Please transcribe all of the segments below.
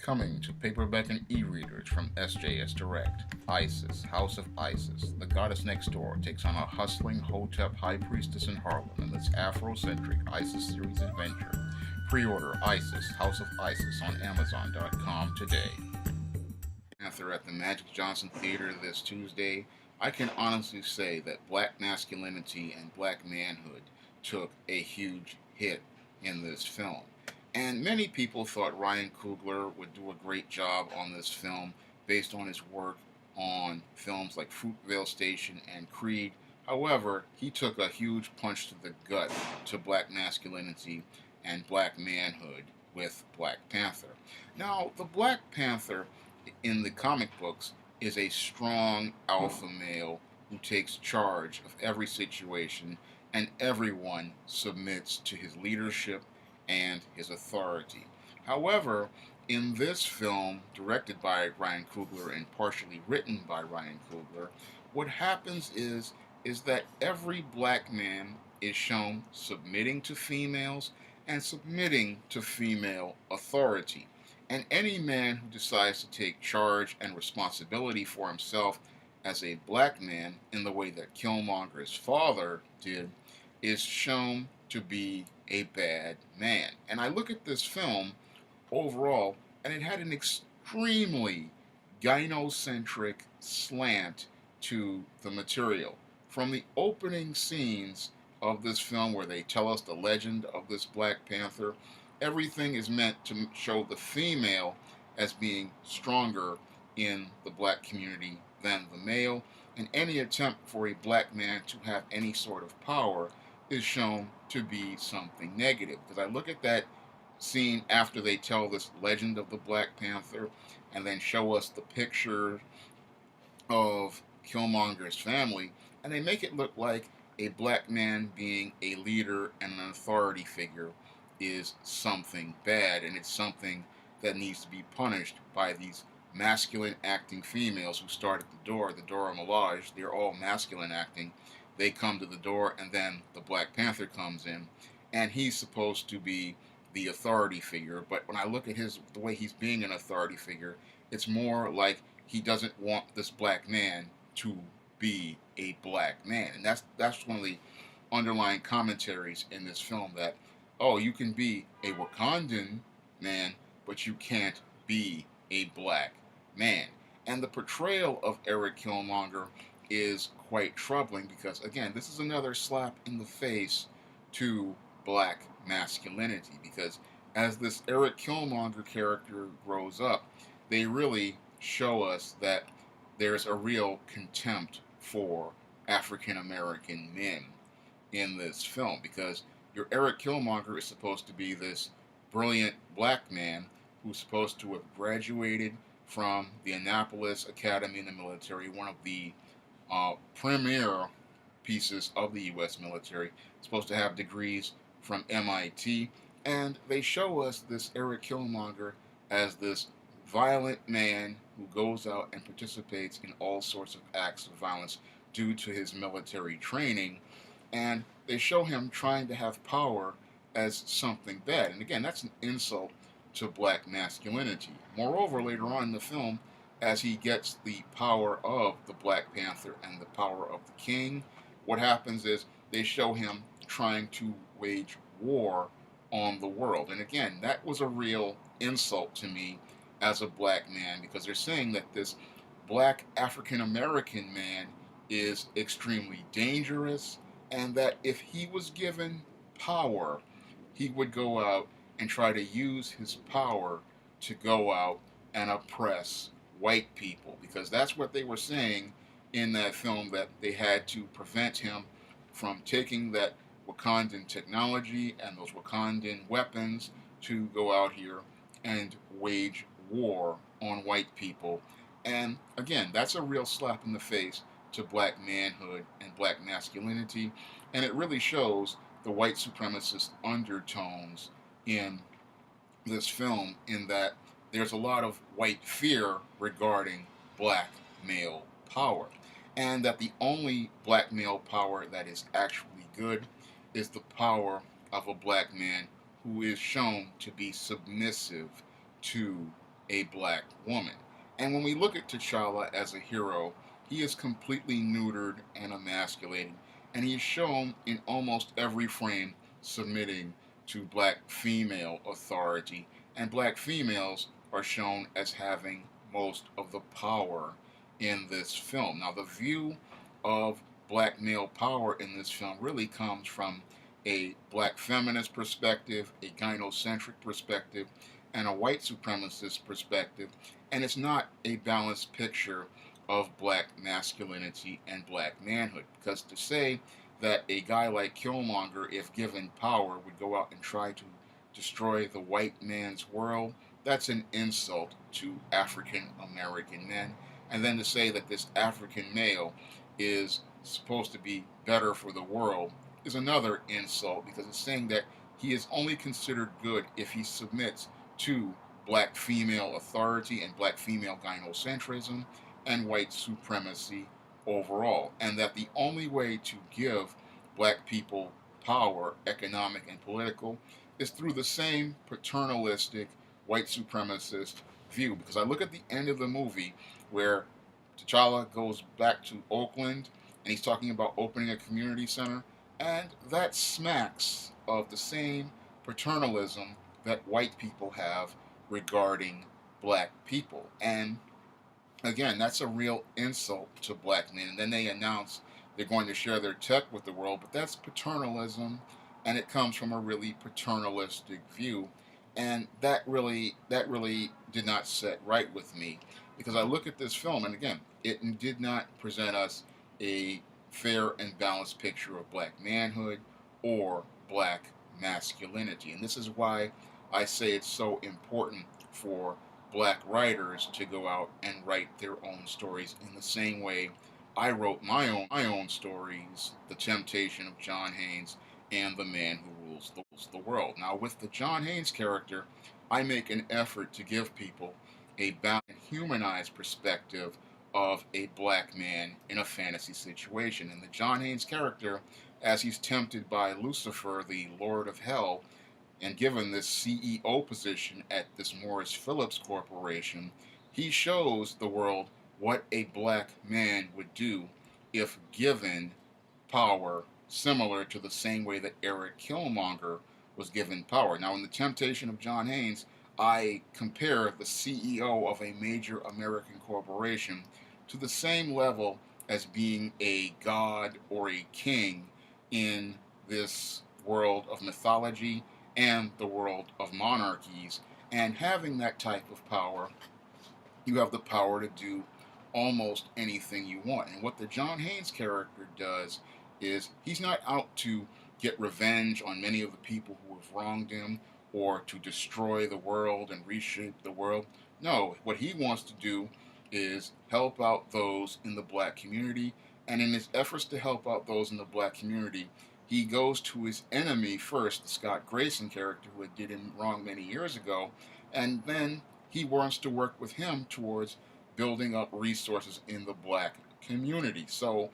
Coming to paperback and e-readers from SJS Direct, Isis, House of Isis, the goddess next door takes on a hustling Hotep high priestess in Harlem in this Afrocentric Isis series adventure. Pre-order Isis, House of Isis on Amazon.com today. Panther at the Magic Johnson Theater this Tuesday. I can honestly say that black masculinity and black manhood took a huge hit in this film. And many people thought Ryan Coogler would do a great job on this film based on his work on films like Fruitvale Station and Creed. However, he took a huge punch to the gut to black masculinity and black manhood with Black Panther. Now, the Black Panther in the comic books is a strong alpha male who takes charge of every situation and everyone submits to his leadership and his authority. However, in this film, directed by Ryan Coogler and partially written by Ryan Coogler, what happens is that every black man is shown submitting to females and submitting to female authority. And any man who decides to take charge and responsibility for himself as a black man in the way that Killmonger's father did is shown to be a bad man. And I look at this film overall, and it had an extremely gynocentric slant to the material. From the opening scenes of this film, where they tell us the legend of this Black Panther, everything is meant to show the female as being stronger in the black community than the male, and any attempt for a black man to have any sort of power is shown to be something negative. Because I look at that scene after they tell this legend of the Black Panther and then show us the picture of Killmonger's family, and they make it look like a black man being a leader and an authority figure is something bad, and it's something that needs to be punished by these masculine acting females who start at the door, Dora Milaje. They're all masculine acting. They come to the door, and then the Black Panther comes in, and he's supposed to be the authority figure. But when I look at the way he's being an authority figure, it's more like he doesn't want this black man to be a black man, and that's one of the underlying commentaries in this film, that oh, you can be a Wakandan man, but you can't be a black man. And the portrayal of Eric Killmonger is quite troubling because, again, this is another slap in the face to black masculinity, because as this Eric Killmonger character grows up, they really show us that there's a real contempt for African American men in this film, because your Eric Killmonger is supposed to be this brilliant black man who's supposed to have graduated from the Annapolis Academy in the military, one of the premier pieces of the U.S. military, supposed to have degrees from MIT, and they show us this Eric Killmonger as this violent man who goes out and participates in all sorts of acts of violence due to his military training, and they show him trying to have power as something bad. And again, that's an insult to black masculinity. Moreover, later on in the film, as he gets the power of the Black Panther and the power of the king, what happens is they show him trying to wage war on the world. And again, that was a real insult to me as a black man, because they're saying that this black African American man is extremely dangerous, and that if he was given power, he would go out and try to use his power to go out and oppress white people, because that's what they were saying in that film, that they had to prevent him from taking that Wakandan technology and those Wakandan weapons to go out here and wage war on white people. And again, that's a real slap in the face to black manhood and black masculinity, and it really shows the white supremacist undertones in this film, in that there's a lot of white fear regarding black male power, and that the only black male power that is actually good is the power of a black man who is shown to be submissive to a black woman. And when we look at T'Challa as a hero, he is completely neutered and emasculated, and he is shown in almost every frame submitting to black female authority, and black females are shown as having most of the power in this film. Now, the view of black male power in this film really comes from a black feminist perspective, a gynocentric perspective, and a white supremacist perspective, and it's not a balanced picture of black masculinity and black manhood. Because to say that a guy like Killmonger, if given power, would go out and try to destroy the white man's world, that's an insult to African American men. And then to say that this African male is supposed to be better for the world is another insult, because it's saying that he is only considered good if he submits to black female authority and black female gynocentrism and white supremacy overall, and that the only way to give black people power, economic and political, is through the same paternalistic white supremacist view. Because I look at the end of the movie where T'Challa goes back to Oakland and he's talking about opening a community center, and that smacks of the same paternalism that white people have regarding black people. And again, that's a real insult to black men. And then they announce they're going to share their tech with the world, but that's paternalism, and it comes from a really paternalistic view. And that really did not set right with me, because I look at this film, and again, it did not present us a fair and balanced picture of black manhood or black masculinity. And this is why I say it's so important for black writers to go out and write their own stories in the same way I wrote my own stories, The Temptation of John Haynes and The Man Who Rules the World. Now, with the John Haynes character, I make an effort to give people a balanced and humanized perspective of a black man in a fantasy situation. And the John Haynes character, as he's tempted by Lucifer, the Lord of Hell, and given this CEO position at this Morris Phillips Corporation, he shows the world what a black man would do if given power, similar to the same way that Eric Killmonger was given power. Now, in The Temptation of John Haynes, I compare the CEO of a major American corporation to the same level as being a god or a king in this world of mythology and the world of monarchies. And having that type of power, you have the power to do almost anything you want. And what the John Haynes character does is he's not out to get revenge on many of the people who have wronged him or to destroy the world and reshape the world. No, what he wants to do is help out those in the black community. And in his efforts to help out those in the black community, he goes to his enemy first, the Scott Grayson character who did him wrong many years ago, and then he wants to work with him towards building up resources in the black community. So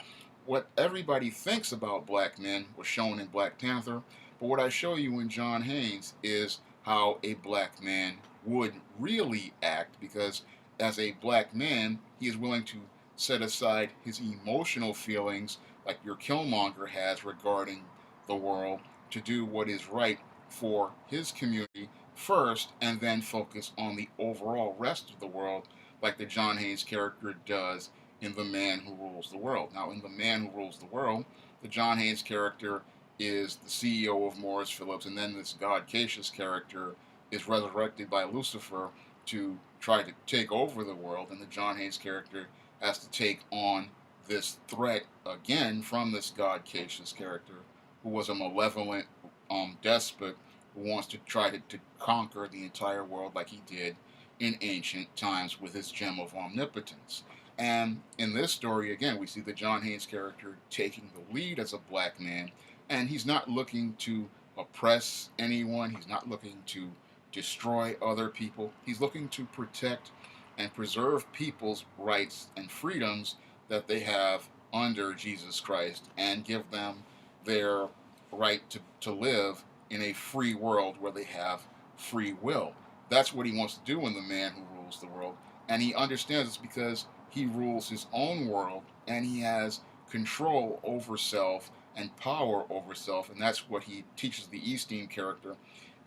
what everybody thinks about black men was shown in Black Panther, but what I show you in John Haynes is how a black man would really act, because as a black man, he is willing to set aside his emotional feelings like your Killmonger has regarding the world to do what is right for his community first, and then focus on the overall rest of the world like the John Haynes character does in The Man Who Rules the World. Now, in The Man Who Rules the World, the John Haynes character is the CEO of Morris Phillips, and then this God Cassius character is resurrected by Lucifer to try to take over the world, and the John Haynes character has to take on this threat again from this God Cassius character, who was a malevolent despot who wants to try to conquer the entire world like he did in ancient times with his gem of omnipotence. And in this story, again, we see the John Haynes character taking the lead as a black man, and he's not looking to oppress anyone, he's not looking to destroy other people, he's looking to protect and preserve people's rights and freedoms that they have under Jesus Christ, and give them their right to live in a free world where they have free will. That's what he wants to do in The Man Who rules the world. And he understands this because he rules his own world and he has control over self and power over self. And that's what he teaches the Esteem character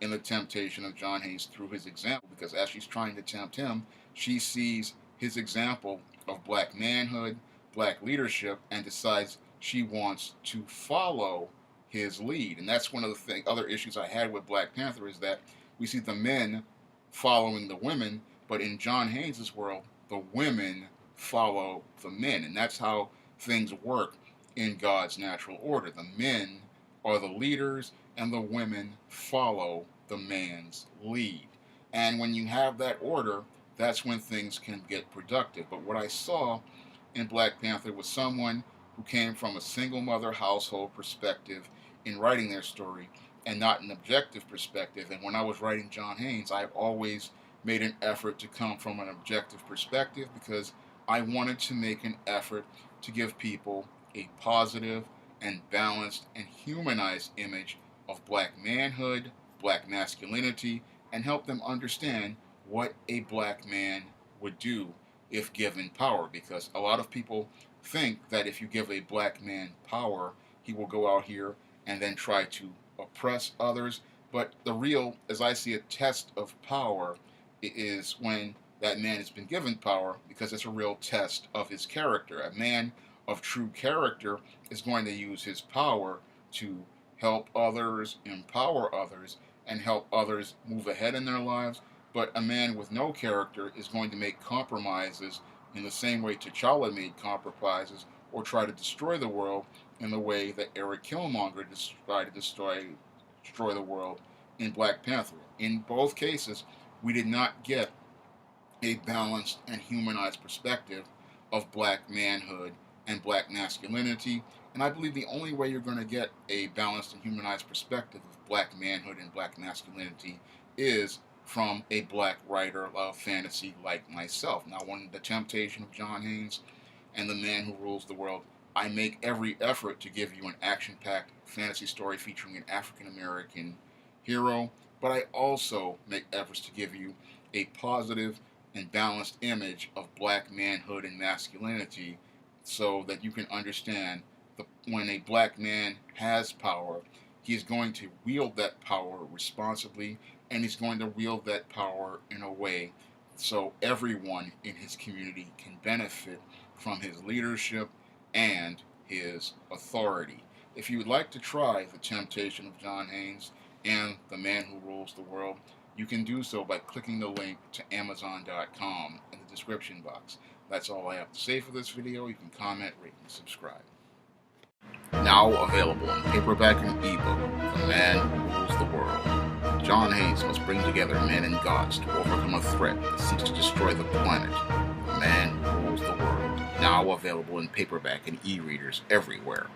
in The Temptation of John Hayes through his example. Because as she's trying to tempt him, she sees his example of black manhood, black leadership, and decides she wants to follow his lead. And that's one of the other issues I had with Black Panther, is that we see the men following the women, but in John Haynes' world, the women follow the men. And that's how things work in God's natural order. The men are the leaders and the women follow the man's lead. And when you have that order, that's when things can get productive. But what I saw in Black Panther was someone who came from a single mother household perspective in writing their story and not an objective perspective. And when I was writing John Haynes, I always made an effort to come from an objective perspective because I wanted to make an effort to give people a positive and balanced and humanized image of black manhood, black masculinity, and help them understand what a black man would do if given power. Because a lot of people think that if you give a black man power, he will go out here and then try to oppress others. But the real, as I see it, test of power is when that man has been given power, because it's a real test of his character. A man of true character is going to use his power to help others, empower others, and help others move ahead in their lives. But a man with no character is going to make compromises in the same way T'Challa made compromises, or try to destroy the world in the way that Eric Killmonger tried to destroy the world in Black Panther. In both cases, we did not get a balanced and humanized perspective of black manhood and black masculinity. And I believe the only way you're going to get a balanced and humanized perspective of black manhood and black masculinity is from a black writer of fantasy like myself. Now, when The Temptation of John Haynes and The Man Who Rules the World, I make every effort to give you an action-packed fantasy story featuring an African-American hero, but I also make efforts to give you a positive and balanced image of black manhood and masculinity, so that you can understand when a black man has power, he's going to wield that power responsibly, and he's going to wield that power in a way so everyone in his community can benefit from his leadership and his authority. If you would like to try The Temptation of John Haynes and The Man Who Rules the World, you can do so by clicking the link to Amazon.com in the description box. That's all I have to say for this video. You can comment, rate, and subscribe. Now available in paperback and ebook, The Man Who Rules the World. John Haynes must bring together men and gods to overcome a threat that seeks to destroy the planet. The Man Who Rules the World. Now available in paperback and e-readers everywhere.